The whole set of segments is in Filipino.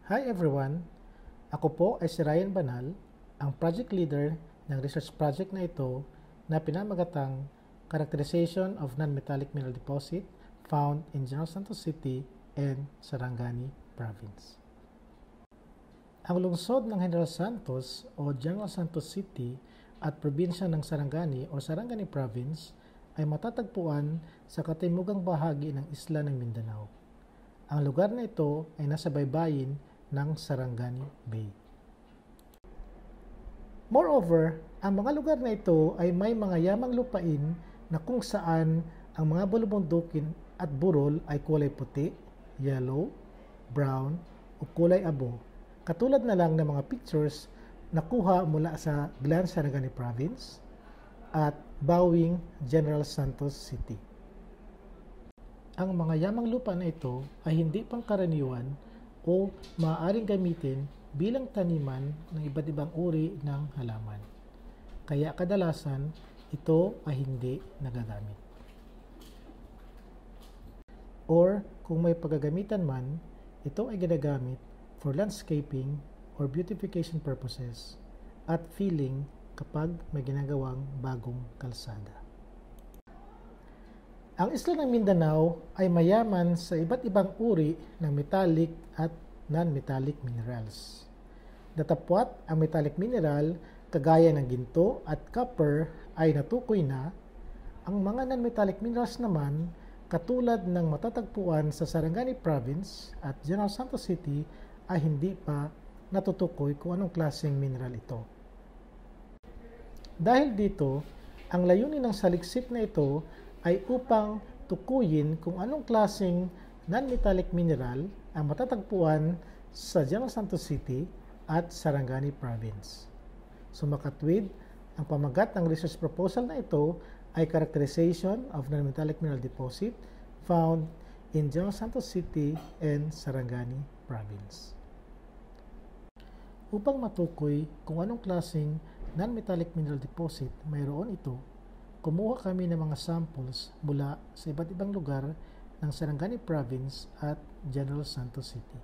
Hi everyone! Ako po ay si Ryan Banal, ang project leader ng research project na ito na pinamagatang Characterization of Non-Metallic Mineral Deposit found in General Santos City and Sarangani Province. Ang lungsod ng General Santos o General Santos City at probinsya ng Sarangani o Sarangani Province ay matatagpuan sa katimugang bahagi ng isla ng Mindanao. Ang lugar na ito ay nasa baybayin ng Sarangani Bay. Moreover, ang mga lugar na ito ay may mga yamang lupain na kung saan ang mga balubundukin at burol ay kulay puti, yellow, brown o kulay abo, katulad na lang ng mga pictures na kuha mula sa Glan Sarangani Province at Bawing, General Santos City. Ang mga yamang lupa na ito ay hindi pangkaraniwan o maaaring gamitin bilang taniman ng iba't ibang uri ng halaman. Kaya kadalasan, ito ay hindi nagagamit. Or kung may paggagamitan man, ito ay ginagamit for landscaping or beautification purposes at filling kapag may ginagawang bagong kalsada. Ang isla ng Mindanao ay mayaman sa iba't ibang uri ng metallic at non-metallic minerals. Datapwat ang metallic mineral kagaya ng ginto at copper ay natukoy na, ang mga non-metallic minerals naman katulad ng matatagpuan sa Sarangani Province at General Santos City ay hindi pa natutukoy kung anong klaseng mineral ito. Dahil dito, ang layunin ng saliksik na ito ay upang tukuyin kung anong klaseng non-metallic mineral ang matatagpuan sa General Santos City at Sarangani Province. Sumakatwid, ang pamagat ng research proposal na ito ay Characterization of Non-Metallic Mineral Deposit found in General Santos City and Sarangani Province. Upang matukoy kung anong klaseng non-metallic mineral deposit mayroon ito, kumuha kami ng mga samples mula sa iba't ibang lugar ng Sarangani Province at General Santos City.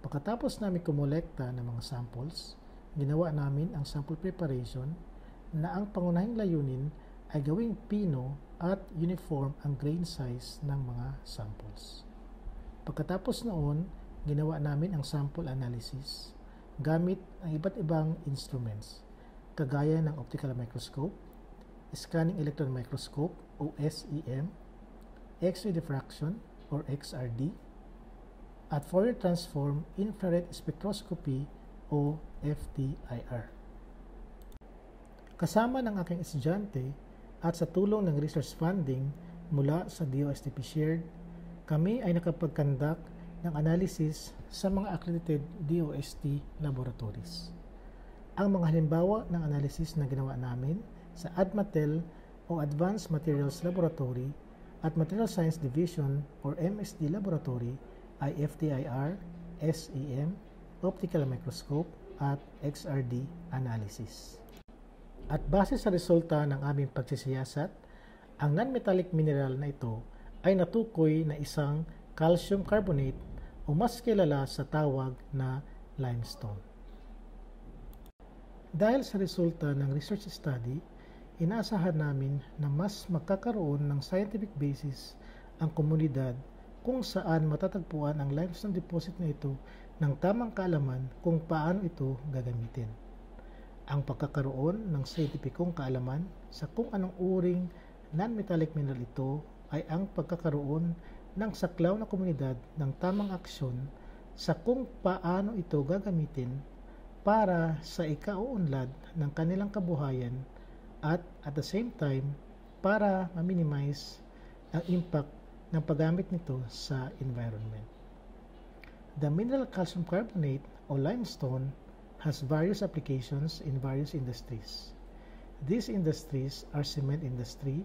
Pagkatapos namin kumolekta ng mga samples, ginawa namin ang sample preparation na ang pangunahing layunin ay gawing pino at uniform ang grain size ng mga samples. Pagkatapos noon, ginawa namin ang sample analysis gamit ang iba't ibang instruments kagaya ng optical microscope, scanning electron microscope o SEM, X-ray diffraction or XRD, at Fourier transform infrared spectroscopy o FTIR. Kasama ng aking estudyante at sa tulong ng research funding mula sa DOSTP Shared, kami ay nakapag-conduct ng analysis sa mga accredited DOST laboratories. Ang mga halimbawa ng analysis na ginawa namin sa ADMATEL o Advanced Materials Laboratory at Material Science Division or MSD Laboratory ay FTIR, SEM, Optical Microscope at XRD analysis. At base sa resulta ng aming pagsisiyasat, ang non-metallic mineral na ito ay natukoy na isang calcium carbonate o mas kilala sa tawag na limestone. Dahil sa resulta ng research study, inaasahan namin na mas magkakaroon ng scientific basis ang komunidad kung saan matatagpuan ang limestone deposit na ito ng tamang kaalaman kung paano ito gagamitin. Ang pagkakaroon ng scientificong kaalaman sa kung anong uring non-metallic mineral ito ay ang pagkakaroon ng saklaw na komunidad ng tamang aksyon sa kung paano ito gagamitin para sa ikauunlad ng kanilang kabuhayan at the same time para ma-minimize ang impact ng paggamit nito sa environment. The mineral calcium carbonate o limestone has various applications in various industries. These industries are cement industry,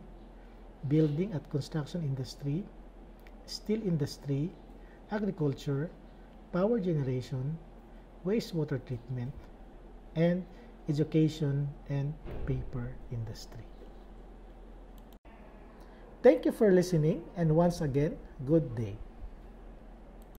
building at construction industry, steel industry, agriculture, power generation, wastewater treatment, and education and paper industry. Thank you for listening, and once again, good day.